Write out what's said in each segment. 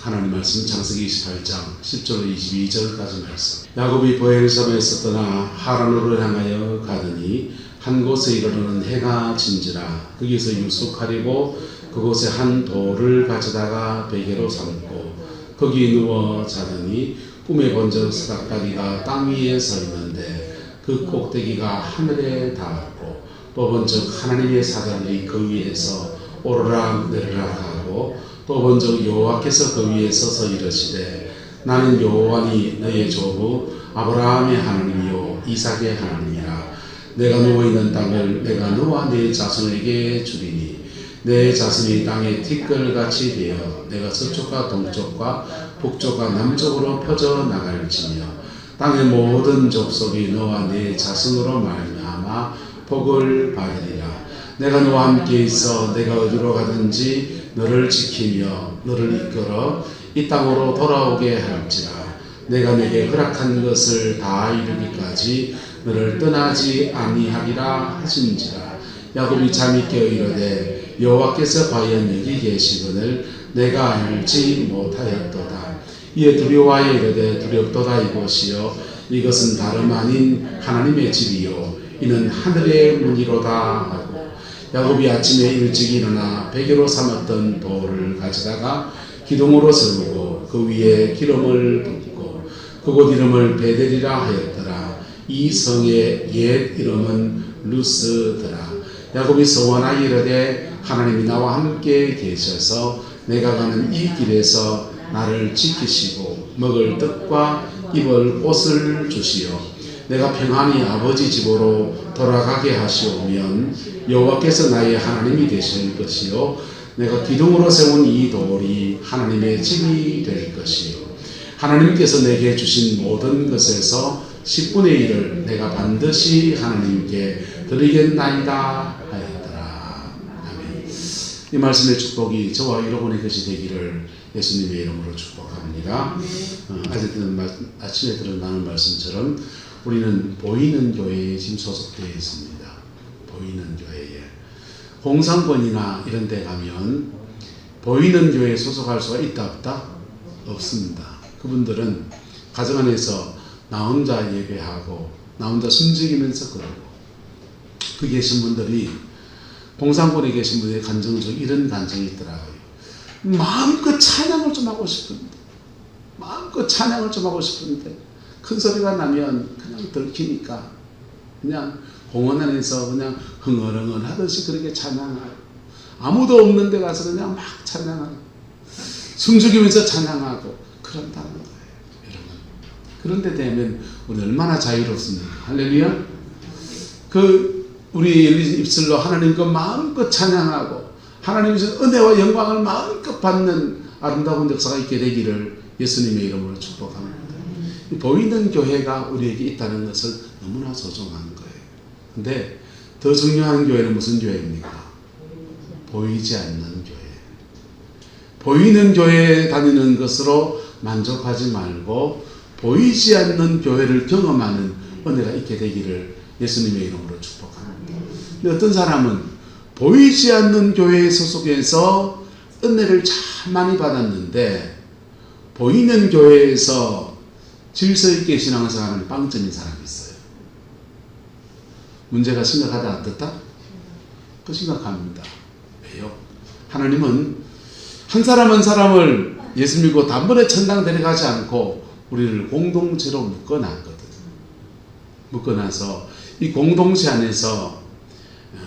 하나님 말씀 창세기 28장 10절로 22절까지 말씀. 야곱이 보엘섬에서 떠나 하란으로 향하여 가더니 한 곳에 이르러는 해가 진지라. 거기서 유숙하려고 그곳에 한 돌을 가져다가 베개로 삼고 거기 누워 자더니 꿈에 본적 사닥다리가 땅 위에 서 있는데 그 꼭대기가 하늘에 닿았고 또 본적 하나님의 사자들이 그 위에서 오르락 내리락 하고 또 본적 여호와께서 그 위에 서서 이르시되 나는 여호와니 너의 조부 아브라함의 하나님이요 이삭의 하나님이라. 내가 누워있는 땅을 내가 너와 네 자손에게 주리니 내 자손이 땅의 티끌같이 되어 내가 서쪽과 동쪽과 북쪽과 남쪽으로 퍼져 나갈지며 땅의 모든 족속이 너와 네 자손으로 말미암아 복을 받으리라. 내가 너와 함께 있어 내가 어디로 가든지 너를 지키며 너를 이끌어 이 땅으로 돌아오게 할지라. 내가 내게 허락한 것을 다 이루기까지 너를 떠나지 아니하리라 하신지라. 야곱이 잠이 깨어 이르되 여호와께서 과연 여기 계시거늘 내가 알지 못하였도다. 이에 두려워하여 이르되 두렵도다. 이곳이요 이것은 다름 아닌 하나님의 집이요 이는 하늘의 문이로다 하고 야곱이 아침에 일찍 일어나 베개로 삼았던 돌을 가져다가 기둥으로 세우고 그 위에 기름을 붓고 그곳 이름을 베델이라 하였더라. 이 성의 옛 이름은 루스더라. 야곱이 소원하여 이르되 하나님이 나와 함께 계셔서 내가 가는 이 길에서 나를 지키시고 먹을 떡과 입을 옷을 주시오. 내가 평안히 아버지 집으로 돌아가게 하시오면 여호와께서 나의 하나님이 되실 것이요 내가 기둥으로 세운 이 돌이 하나님의 집이 될 것이요 하나님께서 내게 주신 모든 것에서 10분의 1을 내가 반드시 하나님께 드리겠나이다 하였더라. 아멘. 이 말씀의 축복이 저와 여러분의 것이 되기를 예수님의 이름으로 축복합니다. 아침에 들은 나눈 말씀처럼 우리는 보이는 교회에 지금 소속되어 있습니다. 보이는 교회에. 공산권이나 이런 데 가면 보이는 교회에 소속할 수가 있다 없다? 없습니다. 그분들은 가정 안에서 나 혼자 예배하고 나 혼자 숨지기면서 그러고 그 계신 분들이 공산권에 계신 분들의 간정 중 이런 간정이 있더라고요. 마음껏 찬양을 좀 하고 싶은데 마음껏 찬양을 좀 하고 싶은데 큰 소리가 나면 그냥 들키니까 그냥 공원 안에서 그냥 흥얼흥얼 하듯이 그렇게 찬양하고 아무도 없는 데 가서 그냥 막 찬양하고 숨죽이면서 찬양하고 그런다는 거예요. 여러분 그런데 되면 우리 얼마나 자유롭습니까? 할렐루야. 우리의 열린 입술로 하나님 그 마음껏 찬양하고 하나님의 은혜와 영광을 마음껏 받는 아름다운 역사가 있게 되기를 예수님의 이름으로 축복합니다. 보이는 교회가 우리에게 있다는 것은 너무나 소중한 거예요. 근데 더 중요한 교회는 무슨 교회입니까? 보이지 않는 교회. 보이는 교회에 다니는 것으로 만족하지 말고 보이지 않는 교회를 경험하는 은혜가 있게 되기를 예수님의 이름으로 축복합니다. 근데 어떤 사람은 보이지 않는 교회에 소속해서 은혜를 참 많이 받았는데 보이는 교회에서 질서 있게 신앙생활하는 빵점인 사람이 있어요. 문제가 심각하다 어떻다? 그 심각합니다. 왜요? 하나님은 한 사람 한 사람을 예수 믿고 단번에 천당 데려가지 않고 우리를 공동체로 묶어놨거든요. 묶어놔서 이 공동체 안에서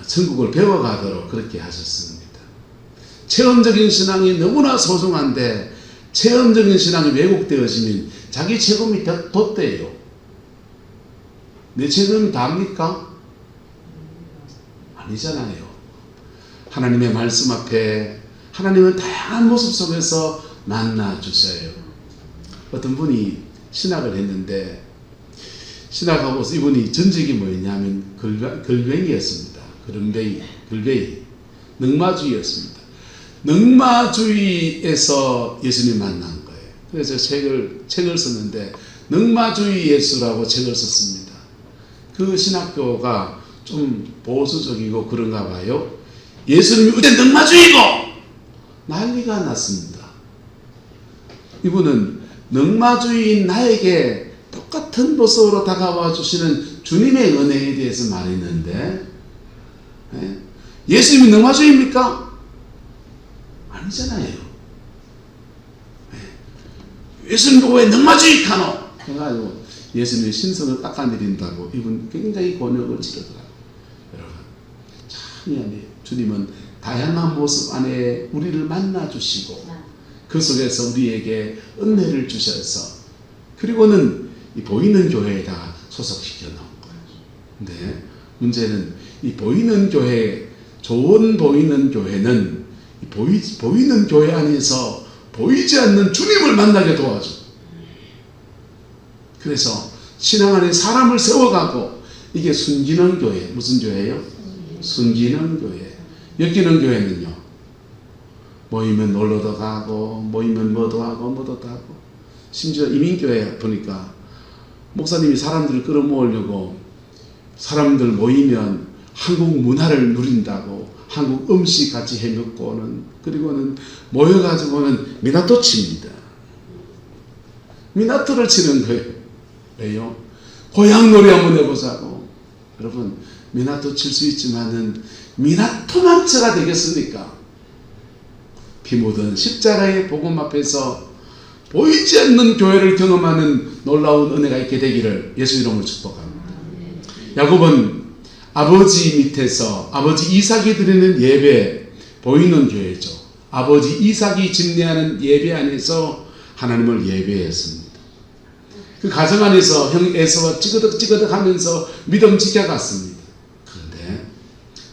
천국을 배워가도록 그렇게 하셨습니다. 체험적인 신앙이 너무나 소중한데 체험적인 신앙이 왜곡되어지면 자기 체험이 덧대요. 내 체험이 다입니까? 아니잖아요. 하나님의 말씀 앞에 하나님은 다양한 모습 속에서 만나 주셔요. 어떤 분이 신학을 했는데 신학하고서 이분이 전직이 뭐였냐면 걸뱅이였습니다. 걸뱅이, 능마주의였습니다. 능마주의에서 예수님 만난 거예요. 그래서 책을 썼는데 능마주의 예수라고 책을 썼습니다. 그 신학교가 좀 보수적이고 그런가 봐요. 예수님이 어제 능마주의고 난리가 났습니다. 이분은 능마주인 나에게 똑같은 모습으로 다가와 주시는 주님의 은혜에 대해서 말했는데, 예수님이 능마주입니까? 아니잖아요. 예수님도 왜 능마주의 카노? 해가지고 예수님의 신선을 닦아내린다고 이분 굉장히 곤욕을 치르더라고요. 여러분, 참 미안해요. 주님은 다양한 모습 안에 우리를 만나주시고 그 속에서 우리에게 은혜를 주셔서 그리고는 이 보이는 교회에다가 소속시켜 놓은 거예요. 근데 문제는 이 보이는 교회, 좋은 보이는 교회는 보이는 교회 안에서 보이지 않는 주님을 만나게 도와줘. 그래서 신앙 안에 사람을 세워가고 이게 순기능 교회. 무슨 교회예요? 순기능 교회. 엮이는 교회는요, 모이면 놀러도 가고 모이면 뭐도 하고 뭐도 하고, 심지어 이민교회 보니까 목사님이 사람들을 끌어모으려고 사람들 모이면 한국 문화를 누린다고 한국 음식 같이 해먹고는, 그리고는 모여가지고는 미나토 칩니다. 미나토를 치는 거예요. 왜요? 고향 놀이 한번 해보자고. 여러분, 미나토 칠 수 있지만은 미나토만처가 되겠습니까? 피 묻은 십자가의 복음 앞에서 보이지 않는 교회를 경험하는 놀라운 은혜가 있게 되기를 예수 이름으로 축복합니다. 야곱은 아버지 밑에서 아버지 이삭이 드리는 예배, 보이는 교회죠. 아버지 이삭이 집례하는 예배 안에서 하나님을 예배했습니다. 그 가정 안에서 형 에서와 찌그덕 하면서 믿음 지켜갔습니다. 그런데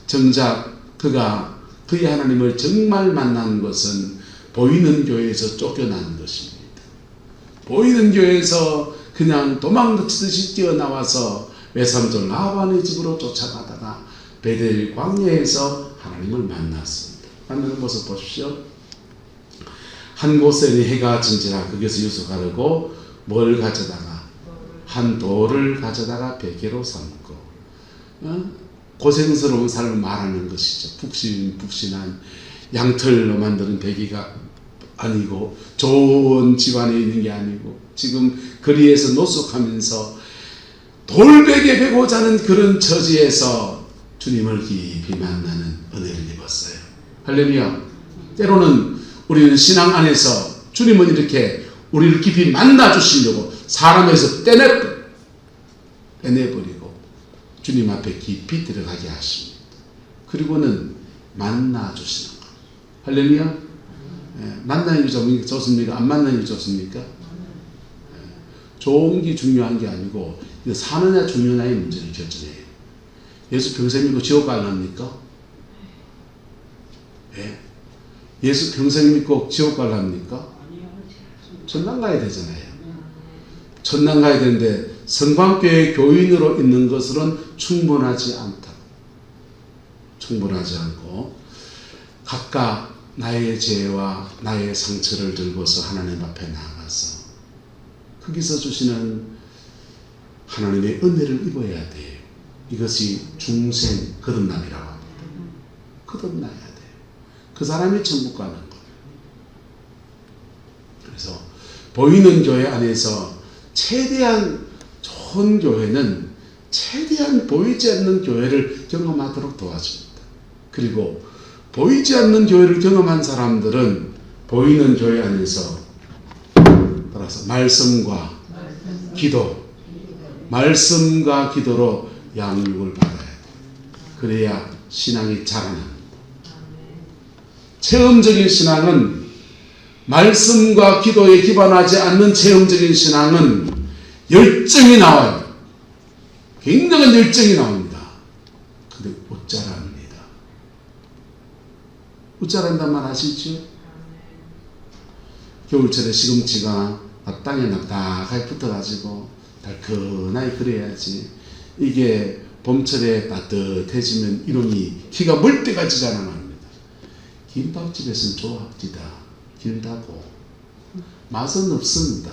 정작 그가 그의 하나님을 정말 만난 것은 보이는 교회에서 쫓겨난 것입니다. 보이는 교회에서 그냥 도망치듯이 뛰어나와서 외삼촌 라반의 집으로 쫓아가다가 베델 광야에서 하나님을 만났습니다. 만나는 모습 보십시오. 한 곳에 해가 진지라 거기서 유숙하려고 뭘 가져다가 한 돌을 가져다가 베개로 삼고, 고생스러운 삶을 말하는 것이죠. 푹신푹신한 양털로 만드는 베개가 아니고, 좋은 집안에 있는 게 아니고, 지금 거리에서 노숙하면서 돌베개 베고 자는 그런 처지에서 주님을 깊이 만나는 은혜를 입었어요. 할렐루야. 때로는 우리는 신앙 안에서 주님은 이렇게 우리를 깊이 만나 주시려고 사람에서 떼내버리고 주님 앞에 깊이 들어가게 하십니다. 그리고는 만나 주시는 것. 할렐루야. 만나는 게 좋습니까? 안 만나는 게 좋습니까? 좋은 게 중요한 게 아니고 사느냐 죽느냐의 문제를 결정해요. 예수 평생 믿고 지옥 갈랍니까? 예수 평생 믿고 지옥 갈랍니까? 천당 가야 되잖아요. 천당 가야 되는데 성방교회 교인으로 있는 것으로는 충분하지 않다. 충분하지 않고 각각 나의 죄와 나의 상처를 들고서 하나님 앞에 나아가서 거기서 주시는 하나님의 은혜를 입어야 돼요. 이것이 중생 거듭남이라고 합니다. 거듭나야 돼요. 그 사람이 천국 가는 거예요. 그래서 보이는 교회 안에서 최대한 좋은 교회는 최대한 보이지 않는 교회를 경험하도록 도와줍니다. 그리고 보이지 않는 교회를 경험한 사람들은 보이는 교회 안에서 따라서 말씀과 기도, 말씀과 기도로 양육을 받아야 돼요. 그래야 신앙이 자라납니다. 체험적인 신앙은, 말씀과 기도에 기반하지 않는 체험적인 신앙은 열정이 나와요. 굉장한 열정이 나옵니다. 근데 웃자랍니다. 웃자란단 말 아시죠? 겨울철에 시금치가 땅에 낙낙하게 붙어가지고 달큰하게 그래야지 이게 봄철에 따뜻해지면 이놈이 키가 멀 때까지 자라납니다. 김밥집에서는 좋아합니다. 길다고 맛은 없습니다.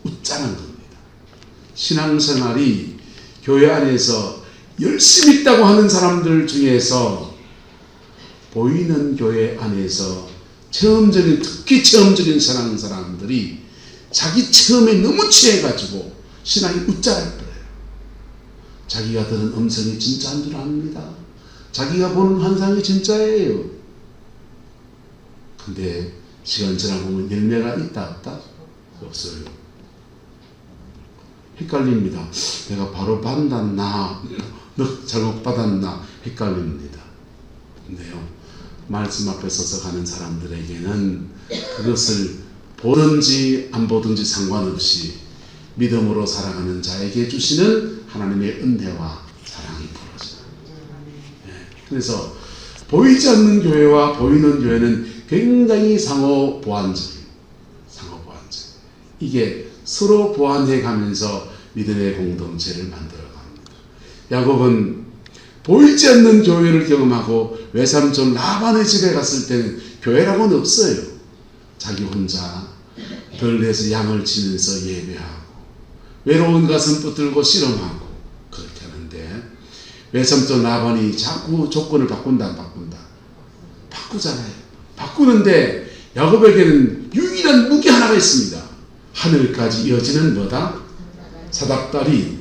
웃자는 겁니다. 신앙생활이 교회 안에서 열심히 있다고 하는 사람들 중에서 보이는 교회 안에서 특히 체험적인 사람들이 자기 체험에 너무 취해가지고 신앙이 웃자할 거예요. 자기가 들은 음성이 진짜인 줄 압니다. 자기가 보는 환상이 진짜예요. 근데 시간 지나보면 열매가 있다 없다? 없어요. 헷갈립니다. 내가 바로 받았나 잘못 받았나 헷갈립니다. 근데요, 말씀 앞에 서서 가는 사람들에게는 그것을 보든지 안 보든지 상관없이 믿음으로 살아가는 자에게 주시는 하나님의 은혜와 사랑이 부러져요. 그래서 보이지 않는 교회와 보이는 교회는 굉장히 상호 보완적이에요. 이게 서로 보완해 가면서 믿음의 공동체를 만들어 갑니다. 야곱은 보이지 않는 교회를 경험하고 외삼촌 라반의 집에 갔을 때는 교회라고는 없어요. 자기 혼자 들에서 양을 치면서 예배하고 외로운 가슴 붙들고 씨름하고 그렇게 하는데, 외삼촌 라반이 자꾸 조건을 바꾼다. 바꾸잖아요. 바꾸는데 야곱에게는 유일한 무기 하나가 있습니다. 하늘까지 이어지는 뭐다? 사닥다리.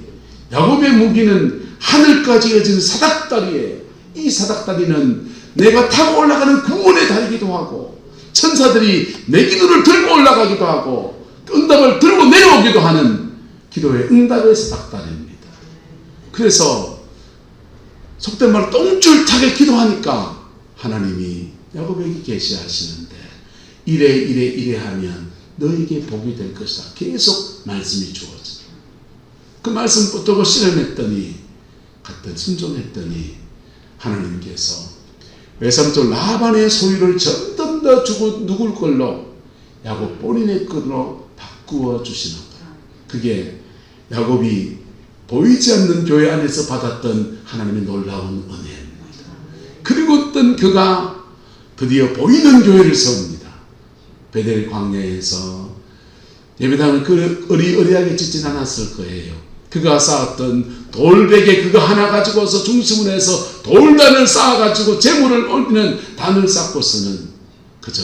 야곱의 무기는 하늘까지 이어지는 사닥다리예요. 이 사닥다리는 내가 타고 올라가는 구원의 다리기도 하고, 천사들이 내 기도를 들고 올라가기도 하고, 응답을 들고 내려오기도 하는 기도의 응답의 사닥다리입니다. 그래서 속된 말로 똥줄타게 기도하니까 하나님이 야곱에게 계시하시는데, 이래 하면 너에게 복이 될 것이다. 계속 말씀이 주어져요. 그 말씀 붙들고 실험했더니, 순종했더니 하나님께서 외삼촌 라반의 소유를 전부 다 주고 누굴 걸로? 야곱 본인의 걸로 바꾸어 주시는 거예요. 그게 야곱이 보이지 않는 교회 안에서 받았던 하나님의 놀라운 은혜입니다. 그리고 어떤 그가 드디어 보이는 교회를 세웁니다. 베델 광야에서 예배당을 어리어리하게 짓진 않았을 거예요. 그가 쌓았던 돌베개 그거 하나 가지고서 중심을 해서 돌단을 쌓아가지고 재물을 올리는 단을 쌓고서는 그저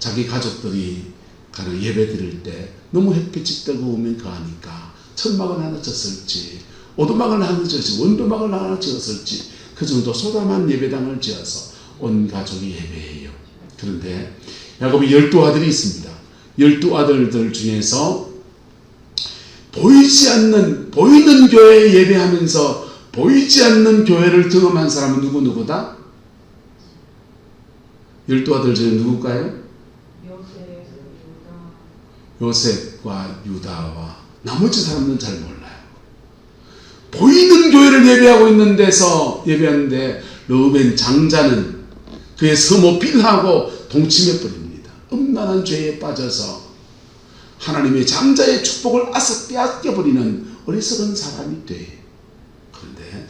자기 가족들이 가는 예배 드릴 때 너무 햇빛이 뜨거우면 가니까 천막을 하나 쳤을지, 오두막을 하나 쳤을지, 원두막을 하나 지었을지 그 정도 소담한 예배당을 지어서 온 가족이 예배해요. 그런데 야곱이 12아들이 있습니다. 12아들들 중에서 보이는 교회에 예배하면서 보이지 않는 교회를 경험한 사람은 누구다? 12아들 중에 누굴까요? 요셉과 유다와 나머지 사람들은 잘 몰라요. 보이는 교회를 예배하고 있는 데서 예배하는데 르우벤 장자는 그의 서모 빌하고 동침해 버립니다. 음란한 죄에 빠져서 하나님의 장자의 축복을 아삭 빼앗겨버리는 어리석은 사람이 돼. 그런데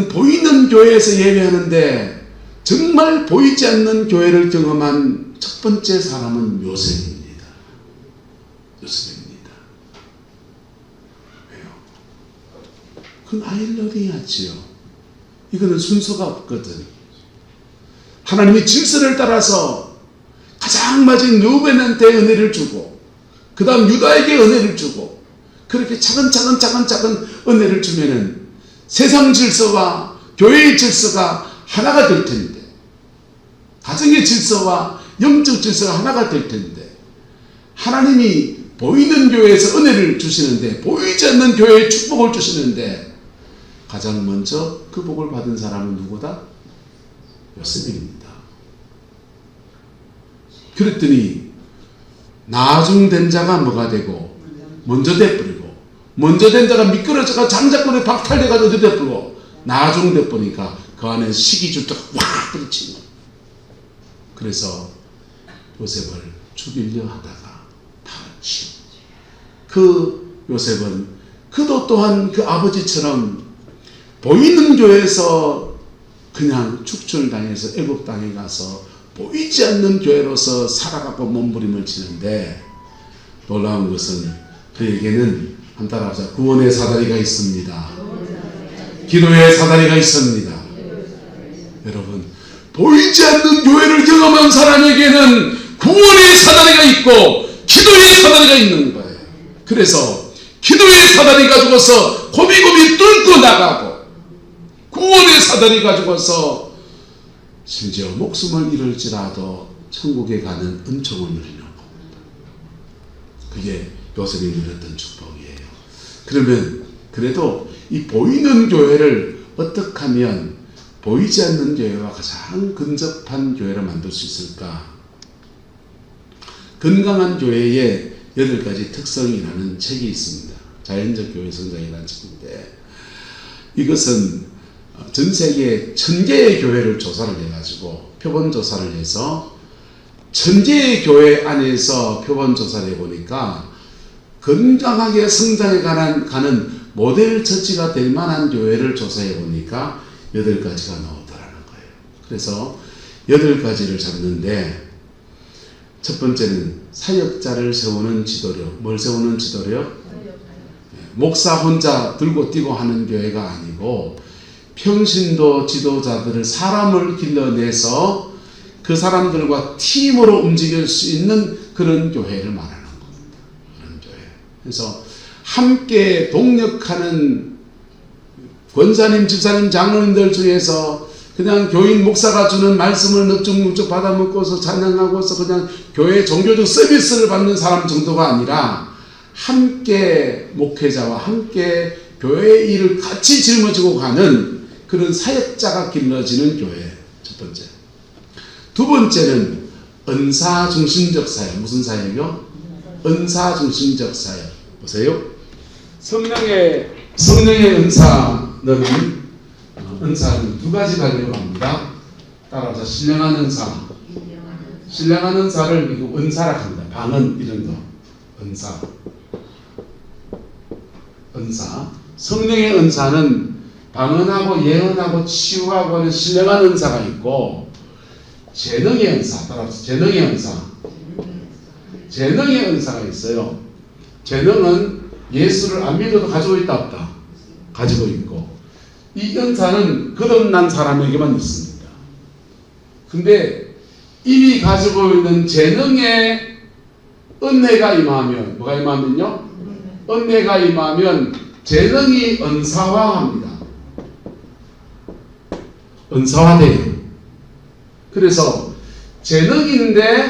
보이는 교회에서 예배하는데 정말 보이지 않는 교회를 경험한 첫 번째 사람은 요셉입니다. 왜요? 그건 아일러리아지요. 이거는 순서가 없거든. 하나님이 질서를 따라서 가장 맞은 르우벤한테 은혜를 주고, 그 다음 유다에게 은혜를 주고, 그렇게 차근차근 은혜를 주면은 세상 질서와 교회의 질서가 하나가 될 텐데, 가정의 질서와 영적 질서가 하나가 될 텐데, 하나님이 보이는 교회에서 은혜를 주시는데, 보이지 않는 교회에 축복을 주시는데, 가장 먼저 그 복을 받은 사람은 누구다? 요셉입니다. 그랬더니 나중된 자가 뭐가 되고 먼저 돼버리고, 먼저 된 자가 미끄러져가 장자권에 박탈돼가지고 어디 돼버리고, 나중 돼버리니까 그 안에 시기줄도 확 부딪히는. 그래서 요셉을 죽이려 하다가 다치고, 그 요셉은 그도 또한 그 아버지처럼 보이는 교회에서 그냥 축출당해서 애국 땅에 가서 보이지 않는 교회로서 살아가고 몸부림을 치는데, 놀라운 것은 그에게는 한 따라하자, 구원의 사다리가 있습니다. 기도의 사다리가 있습니다. 여러분, 보이지 않는 교회를 경험한 사람에게는 구원의 사다리가 있고 기도의 사다리가 있는 거예요. 그래서 기도의 사다리 가지고서 고비고비 뚫고 나가고 구원의 사다리 가지고서 심지어 목숨을 잃을지라도 천국에 가는 은총을 누리는 겁니다. 그게 요셉이 누렸던 축복이에요. 그러면 그래도 이 보이는 교회를 어떻게 하면 보이지 않는 교회와 가장 근접한 교회를 만들 수 있을까? 건강한 교회의 8가지 특성이라는 책이 있습니다. 자연적 교회 성장이라는 책인데, 이것은 전 세계 1000개의 교회를 조사를 해가지고 표본 조사를 해서 1000개의 교회 안에서 표본 조사를 해보니까 건강하게 성장해 가는 모델 처치가 될 만한 교회를 조사해 보니까 8가지가 나오더라는 거예요. 그래서 8가지를 잡는데, 첫 번째는 사역자를 세우는 지도력. 뭘 세우는 지도력? 목사 혼자 들고 뛰고 하는 교회가 아니고 평신도 지도자들을, 사람을 길러내서 그 사람들과 팀으로 움직일 수 있는 그런 교회를 말하는 겁니다. 그런 교회. 그래서 함께 동력하는 권사님, 집사님, 장로님들 중에서 그냥 교인 목사가 주는 말씀을 늑죽늑죽 받아먹고서 찬양하고서 그냥 교회 종교적 서비스를 받는 사람 정도가 아니라 함께 목회자와 함께 교회의 일을 같이 짊어지고 가는 그런 사역자가 길러지는 교회. 첫 번째. 두 번째는 은사 중심적 사역. 무슨 사역이요? 은사 중심적 사역. 보세요. 성령의 은사는 은사는 2가지 관계로 합니다. 따라서 신령한 은사. 신령한 은사를 미국 은사라 합니다. 방언 이런 거. 은사. 성령의 은사는 방언하고 예언하고 치유하고 하는 신령한 은사가 있고, 재능의 은사. 따라서 재능의 은사. 재능의 은사가 있어요. 재능은 예수를 안 믿어도 가지고 있다 없다? 가지고 있고, 이 은사는 거듭난 사람에게만 있습니다. 근데 이미 가지고 있는 재능에 은혜가 임하면, 뭐가 임하면요? 은혜가 임하면 재능이 은사화합니다. 은사화돼요. 그래서 재능인데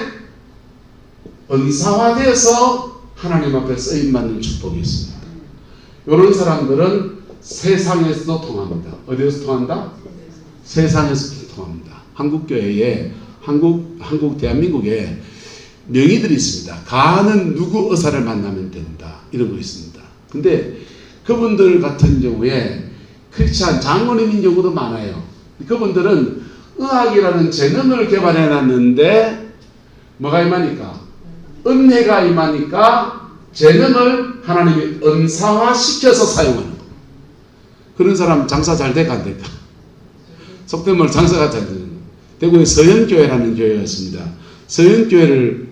은사화되어서 하나님 앞에 쓰임받는 축복이 있습니다. 이런 사람들은 세상에서도 통합니다. 어디에서 통한다? 세상에서도 통합니다. 한국교회에, 대한민국에 명의들이 있습니다. 가는 누구 의사를 만나면 된다. 이런 거 있습니다. 근데 그분들 같은 경우에 크리스찬 장로님인 경우도 많아요. 그분들은 의학이라는 재능을 개발해 놨는데 뭐가 임하니까? 은혜가 임하니까 재능을 하나님이 은사화시켜서 사용하는 거. 그런 사람 장사 잘 될까 안 될까? 속된 말 장사가 잘 되는 거. 대구에 서현교회라는 교회가 있습니다. 서현교회를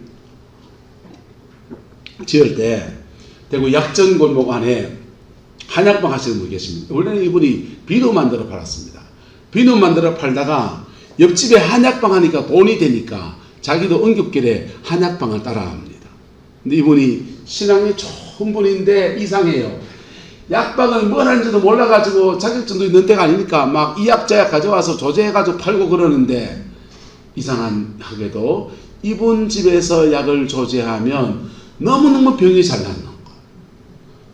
지을 때 대구 약전골목 안에 한약방 하시는 분이 계십니다. 원래는 이분이 비누 만들어 팔았습니다. 비누 만들어 팔다가 옆집에 한약방 하니까 돈이 되니까 자기도 응급길에 한약방을 따라합니다. 근데 이분이 신앙이 좋은 분인데 이상해요. 약방을 뭘 하는지도 몰라가지고 자격증도 있는 때가 아니니까 막 이약저약 가져와서 조제해가지고 팔고 그러는데, 이상하게도 이분 집에서 약을 조제하면 너무너무 병이 잘 낫는 거예요.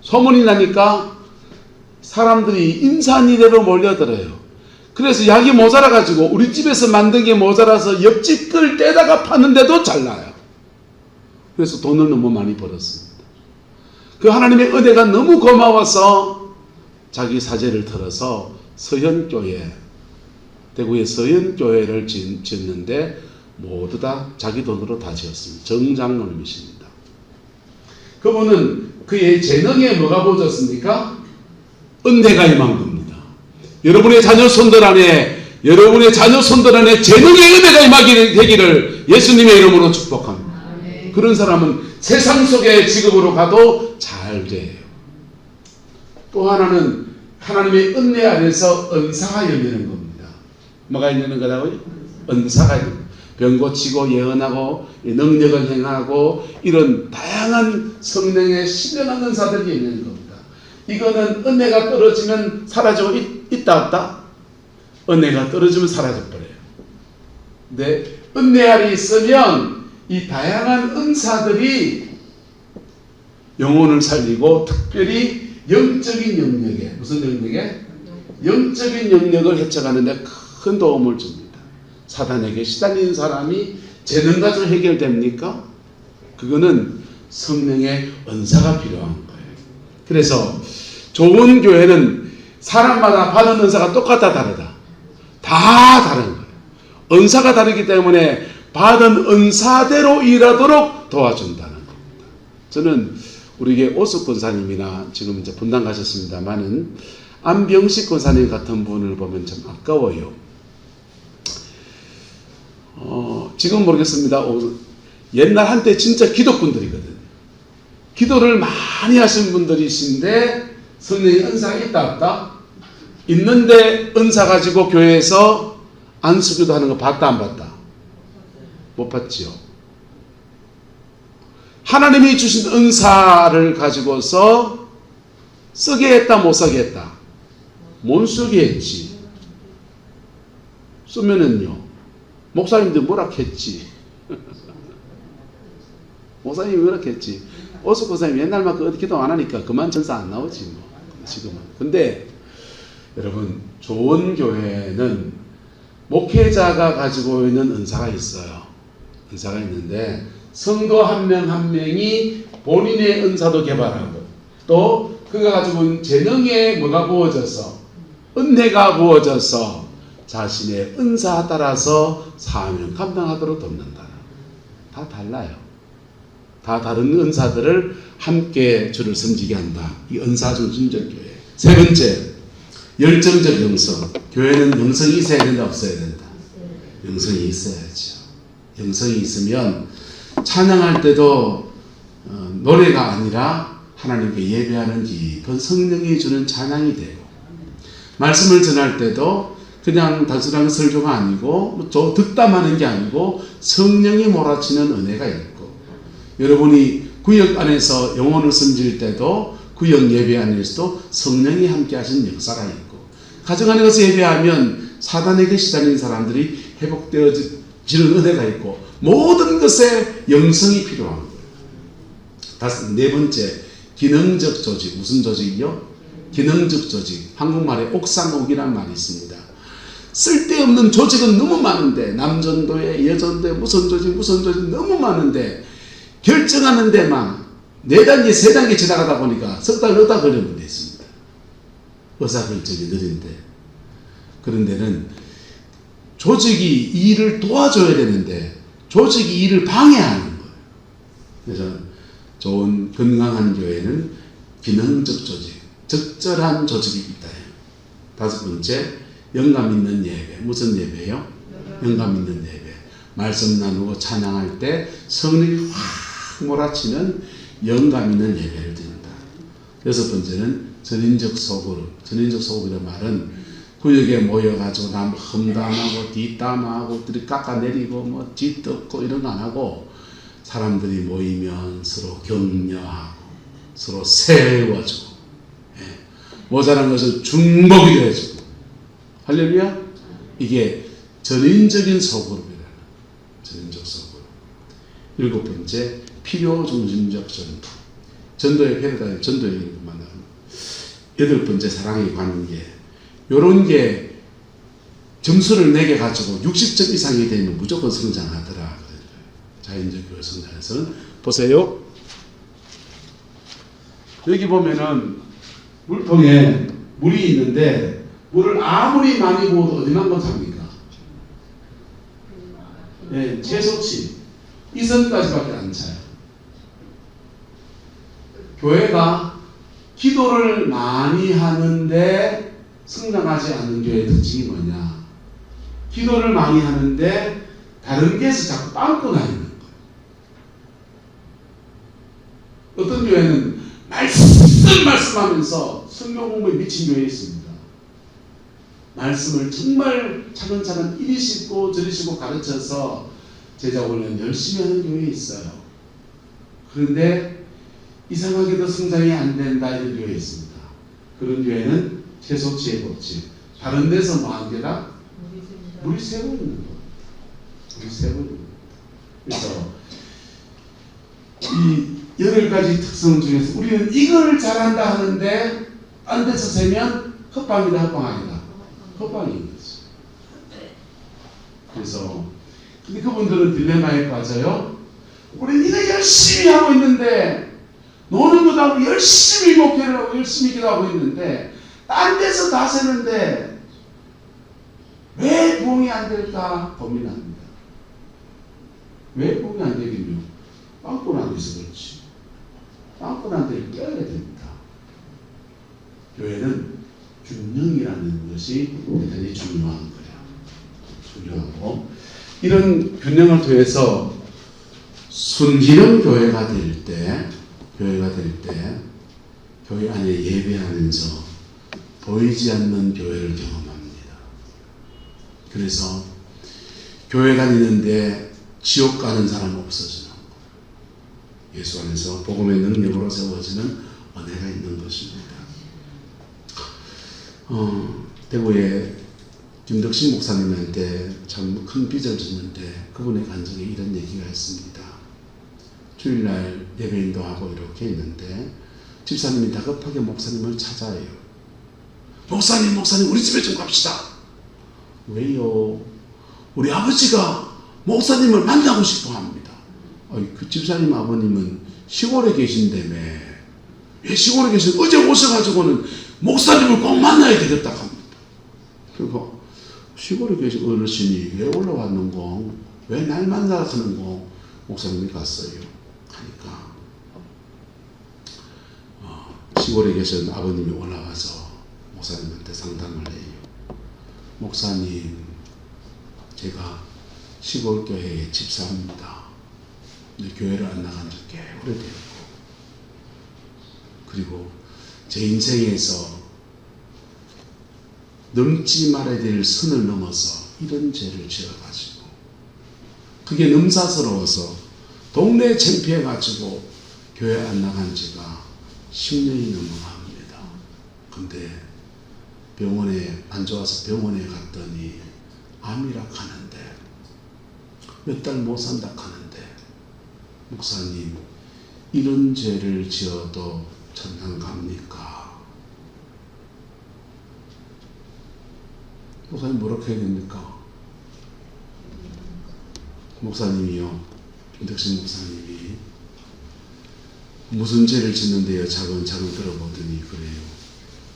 소문이 나니까 사람들이 인산이대로 몰려들어요. 그래서 약이 모자라가지고 우리 집에서 만든 게 모자라서 옆집 걸 떼다가 파는데도 잘 나요. 그래서 돈을 너무 많이 벌었습니다. 그 하나님의 은혜가 너무 고마워서 자기 사재를 털어서 서현교회, 대구의 서현교회를 짓는데 모두 다 자기 돈으로 다 지었습니다. 정장로님이십니다. 그분은 그의 재능에 뭐가 보졌습니까? 은혜가 임한 겁니다. 여러분의 자녀 손들 안에 재능의 은혜가 임하게 되기를 예수님의 이름으로 축복합니다. 그런 사람은 세상 속의 직업으로 가도 잘 돼요. 또 하나는 하나님의 은혜 안에서 은사가 열리는 겁니다. 뭐가 열리는 거라고요? 은사가 병 고치고 예언하고 능력을 행하고 이런 다양한 성령의 신령한 은사들이 있는 겁니다. 이거는 은혜가 떨어지면 사라지고 있다 없다? 은혜가 떨어지면 사라져버려요. 근데 은혜 안에 있으면 이 다양한 은사들이 영혼을 살리고 특별히 영적인 영역에 무슨 영역에? 영적인 영역을 헤쳐가는 데 큰 도움을 줍니다. 사단에게 시달리는 사람이 재능 가지고 해결됩니까? 그거는 성령의 은사가 필요한 거예요. 그래서 좋은 교회는 사람마다 받은 은사가 똑같다 다르다. 다 다른 거예요. 은사가 다르기 때문에 받은 은사대로 일하도록 도와준다는 겁니다. 저는 우리 오숙 권사님이나 지금 이제 분당 가셨습니다만은 안병식 권사님 같은 분을 보면 참 아까워요. 지금 모르겠습니다. 옛날 한때 진짜 기독분들이거든요. 기도를 많이 하신 분들이신데 성령의 은사가 있다 없다? 있는데 은사 가지고 교회에서 안수기도 하는 거 봤다 안 봤다? 못 봤지요. 하나님이 주신 은사를 가지고서 쓰게 했다 못 쓰게 했다? 못 쓰게 했지. 쓰면은요 목사님들 뭐라 했지. 목사님이 뭐라 했지. 오숙 권사님 옛날만큼 어디 기도 안 하니까 그만 전사 안 나오지 뭐 지금은. 근데 여러분 좋은 교회는 목회자가 가지고 있는 은사가 있어요. 은사가 있는데 성도 한 명 한 명이 본인의 은사도 개발하고 또 그가 가지고 있는 재능에 뭐가 부어져서 은혜가 부어져서 자신의 은사에 따라서 사명 감당하도록 돕는다. 다 달라요. 다 다른 은사들을 함께 주를 섬기게 한다. 이 은사 중심적 교회. 세 번째, 열정적 영성. 교회는 영성이 있어야 된다, 없어야 된다? 영성이 있어야죠. 영성이 있으면 찬양할 때도 노래가 아니라 하나님께 예배하는 깊은 성령이 주는 찬양이 되고 말씀을 전할 때도 그냥 단순한 설교가 아니고 저 득담하는 게 아니고 성령이 몰아치는 은혜가 있고 여러분이 구역 안에서 영혼을 섬길 때도 구역 예배 안에서도 성령이 함께 하신 역사가 있고 가정 안에서 예배하면 사단에게 시달린 사람들이 회복되어지는 은혜가 있고 모든 것에 영성이 필요한 거예요. 네 번째, 기능적 조직. 무슨 조직이요? 기능적 조직. 한국말에 옥상옥이라는 말이 있습니다. 쓸데없는 조직은 너무 많은데 남전도에 여전도에 무슨 조직 너무 많은데 결정하는 데만 4단계 3단계 지나가다 보니까 석 달 넣다 걸리는 데 있습니다. 의사결정이 느린데 그런 데는 조직이 일을 도와줘야 되는데 조직이 일을 방해하는 거예요. 그래서 좋은 건강한 교회는 기능적 조직, 적절한 조직이 있다. 다섯 번째, 영감 있는 예배. 무슨 예배요? 영감 있는 예배. 말씀 나누고 찬양할 때 성령이 확 몰아치는 영감 있는 예배를 드린다. 여섯 번째는 전인적 소그룹. 전인적 소그룹이라는 말은 구역에 모여가지고 남 험담하고 뒷담하고 깎아내리고 뭐 뒤덮고 이런 거 안 하고 사람들이 모이면 서로 격려하고 서로 세워주고 모자란 것을 중복이 해주고 할렐루야. 이게 전인적인 소그룹이라는 전인적 소그룹. 일곱 번째, 필요 중심적 전도. 전도의 패러다임, 전도의 이름만 나옵니다. 여덟 번째, 사랑의 관계. 요런 게 점수를 매겨 가지고 60점 이상이 되면 무조건 성장하더라. 자연적 교회 성장에서는 보세요. 여기 보면은 물통에 물이 있는데 물을 아무리 많이 부어도 어디만큼 삽니까? 네, 최소치 이 선까지밖에 안 차요. 교회가 기도를 많이 하는데 성장하지 않는 교회의 특징이 뭐냐? 기도를 많이 하는데 다른 데서 자꾸 빵꾸나 있는 거예요. 어떤 교회는 말씀하면서 성경 공부에 미친 교회 있습니다. 말씀을 정말 차근차근 이리 싣고 저리 싣고 가르쳐서 제자 훈련 열심히 하는 교회에 있어요. 그런데 이상하게도 성장이 안 된다 이런 교회에 있습니다. 그런 교회는 최소치의 법칙. 다른 데서 뭐 한 개다? 물이 새고 있는 거. 물이 새고 있는 거. 그래서 이 8가지 특성 중에서 우리는 이걸 잘한다 하는데 딴 데서 세면 헛방이다 헛방 아니다. 헛방인 거죠. 그래서 근데 그분들은 딜레마에 빠져요. 우리는 이거 열심히 하고 있는데 노는 것도 하고 열심히 목회를 하고 열심히 기도하고 있는데 딴 데서 다 세는데 왜 부흥이 안 될까 고민합니다. 왜 부흥이 안 되긴요? 빵꾸 안 돼서 그렇지. 빵꾸 안 되게 껴야 됩니다. 교회는 균형이라는 것이 대단히 중요한 거예요. 중요하고 이런 균형을 통해서 순기능 교회가 될 때 교회 안에 예배하면서 보이지 않는 교회를 경험합니다. 그래서 교회 다니는데 지옥 가는 사람 없어지는 거예요. 예수 안에서 복음의 능력으로 세워지는 은혜가 있는 것입니다. 대구에 김덕신 목사님한테 참 큰 빚을 졌는데 그분의 간증에 이런 얘기가 있습니다. 주일날 예배인도 하고 이렇게 있는데 집사님이 다급하게 목사님을 찾아요. 목사님 우리 집에 좀 갑시다. 왜요? 우리 아버지가 목사님을 만나고 싶어 합니다. 그 집사님 아버님은 시골에 계신다며. 왜 시골에 계신 어제 오셔가지고는 목사님을 꼭 만나야 되겠다 합니다. 그리고 시골에 계신 어르신이 왜 올라왔는고? 왜 날 만나러 가는고? 목사님이 갔어요. 하니까 시골에 계신 아버님이 올라와서 목사님한테 상담을 해요. 목사님, 제가 시골 교회의 집사입니다. 근데 교회를 안 나간 지 꽤 오래되었고, 그리고 제 인생에서 넘지 말아야 될 선을 넘어서 이런 죄를 지어가지고 그게 넘사스러워서 동네에 창피해가지고 교회 안 나간 지가 10년이 넘어갑니다. 근데 병원에 안 좋아서 병원에 갔더니 암이라 하는데 몇 달 못 산다 하는데 목사님 이런 죄를 지어도 천당 갑니까? 목사님 뭐라고 해야 됩니까? 목사님이요, 김덕신 목사님이 무슨 죄를 짓는데요? 차근차근 들어보더니 그래요.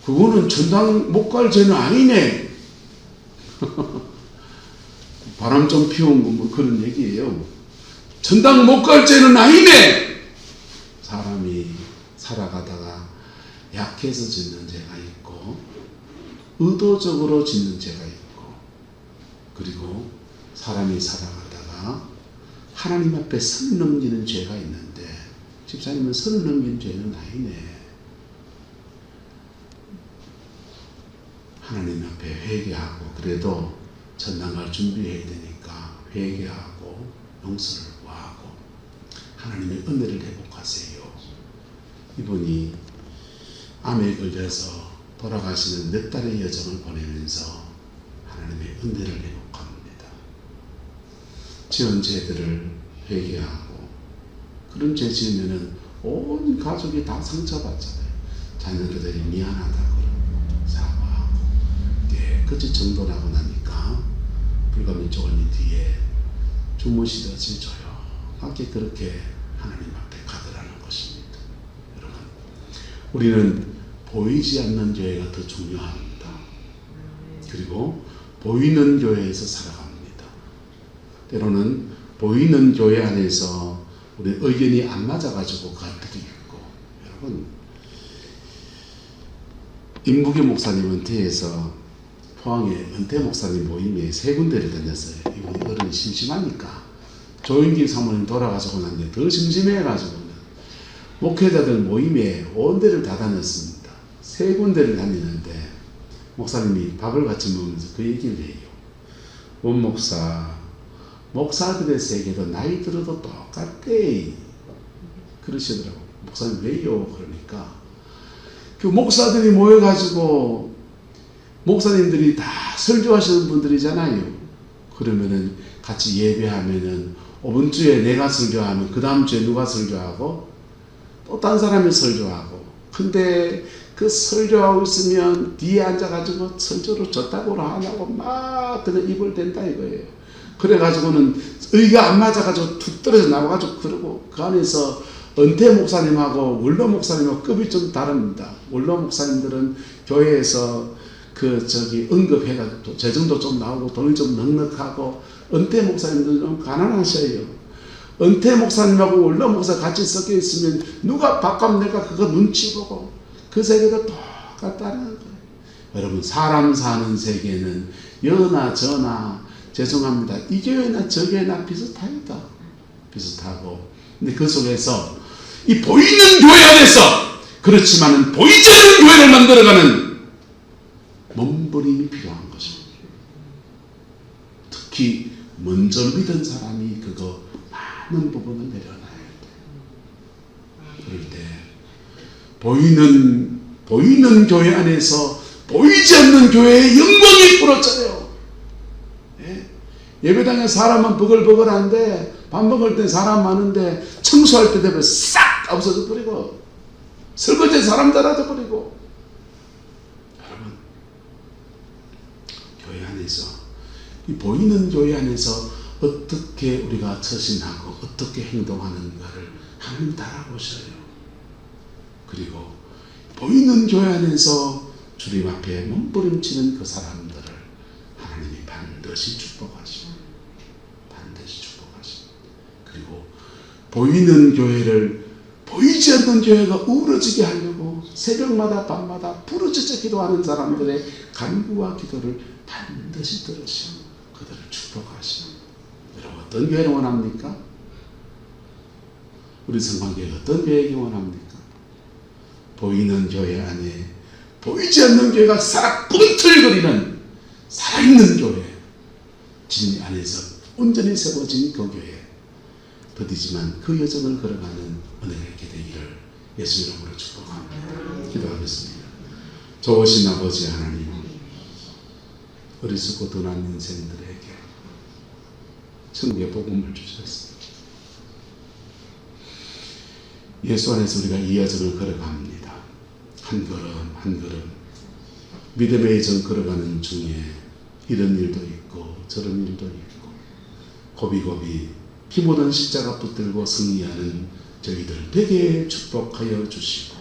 그거는 천당 못 갈 죄는 아니네. 바람 좀 피운 뭐 그런 얘기예요. 천당 못 갈 죄는 아니네. 사람이 살아가다가 약해서 짓는 죄가 있고 의도적으로 짓는 죄가 있고 그리고 사람이 살아가다가 하나님 앞에 선을 넘기는 죄가 있는데 집사님은 선을 넘긴 죄는 아니네. 하나님 앞에 회개하고 그래도 천당 갈 준비해야 되니까 회개하고 용서를 구하고 하나님의 은혜를 회복하세요. 이분이 암에 걸려서 돌아가시는 몇 달의 여정을 보내면서 하나님의 은혜를 회복합니다. 지은 죄들을 회개하고 그런 죄 지으면은 온 가족이 다 상처받잖아요. 자녀들이 미안하다 그러고 사과하고 깨끗이 정돈하고 나니까 불가민 조언이 뒤에 주무시듯이 조용하게 그렇게 하나님 앞에 가더라는 것입니다. 여러분, 우리는 보이지 않는 교회가 더 중요합니다. 그리고 보이는 교회에서 살아갑니다. 때로는 보이는 교회 안에서 우리 의견이 안 맞아가지고 갈등이 있고, 여러분, 임부교 목사님 은퇴해서 포항에 은퇴 목사님 모임에 3군데를 다녔어요. 이분이 어른이 심심하니까. 조인길 사모님 돌아가시고 난 뒤에 더 심심해가지고 목회자들 모임에 온 데를 다 다녔습니다. 3군데를 다니는데 목사님이 밥을 같이 먹으면서 그 얘기를 해요. 원 목사, 목사들의 세계도 나이 들어도 똑같대. 그러시더라고. 목사님 왜요? 그러니까 그 목사들이 모여가지고 목사님들이 다 설교하시는 분들이잖아요. 그러면은 같이 예배하면은 이번 주에 내가 설교하면 그 다음 주에 누가 설교하고 또 딴 사람이 설교하고, 근데 그 설교하고 있으면 뒤에 앉아가지고 설교를 줬다고 하냐고 막 그냥 입을 댄다 이거예요. 그래가지고는 의가 안 맞아가지고 툭 떨어져 나와가지고 그러고, 그 안에서 은퇴 목사님하고 원로 목사님하고 급이 좀 다릅니다. 원로 목사님들은 교회에서 언급해가지고 재정도 좀 나오고 돈이 좀 넉넉하고, 은퇴 목사님들은 좀 가난하셔요. 은퇴 목사님하고 원로 목사 같이 섞여 있으면 누가 밥값 내가 그거 눈치 보고, 그 세계도 똑같다는 거예요. 여러분, 사람 사는 세계는 여나 저나, 죄송합니다, 이 교회나 저 교회나 비슷합니다. 비슷하고, 근데 그 속에서 이 보이는 교회 안에서, 그렇지만은 보이지 않는 교회를 만들어가는 몸부림이 필요한 것입니다. 특히 먼저 믿은 사람이 그거 많은 부분을 내려놔야 돼. 그럴 때 보이는 교회 안에서 보이지 않는 교회의 영광이 부러져요. 예? 예배당에 사람은 버글버글한데, 밥 먹을 때 사람 많은데 청소할 때 되면 싹 없어져 버리고, 설거지에 사람 달아져 버리고. 여러분, 교회 안에서, 이 보이는 교회 안에서 어떻게 우리가 처신하고 어떻게 행동하는가를 하나님 달아보셔요. 그리고 보이는 교회 안에서 주님 앞에 몸부림치는 그 사람들을 하나님이 반드시 축복하시고, 반드시 축복하시고, 그리고 보이는 교회를 보이지 않는 교회가 우울해지게 하려고 새벽마다 밤마다 부르짖어 기도하는 사람들의 간구와 기도를 반드시 들으시고 그들을 축복하시고. 여러분, 어떤 교회를 원합니까? 우리 성방교회가 어떤 교회이기 원합니까? 보이는 교회 안에 보이지 않는 교회가 살아 꿈틀거리는 살아있는 교회, 진리 안에서 온전히 세워진 그 교회, 더디지만 그 여정을 걸어가는 은혜가 있게 되기를 예수 이름으로 축복합니다. 기도하겠습니다. 좋으신 아버지 하나님, 어리석고 둔한 인생들에게 천국의 복음을 주셨습니다. 예수 안에서 우리가 이 여정을 걸어갑니다. 한 걸음 한 걸음 믿음의 여정 걸어가는 중에 이런 일도 있고 저런 일도 있고, 고비고비 피 묻은 십자가 붙들고 승리하는 저희들을 되게 축복하여 주시고,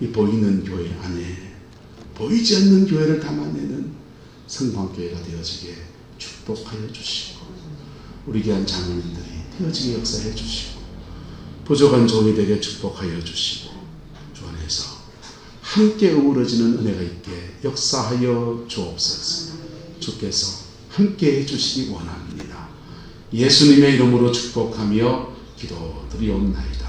이 보이는 교회 안에 보이지 않는 교회를 담아내는 성방교회가 되어지게 축복하여 주시고, 우리 귀한 장로님들이 되어지게 역사해 주시고, 부족한 종이 되게 축복하여 주시고, 주 안에서 함께 어우러지는 은혜가 있게 역사하여 주옵소서. 주께서 함께 해주시기 원합니다. 예수님의 이름으로 축복하며 기도드리옵나이다.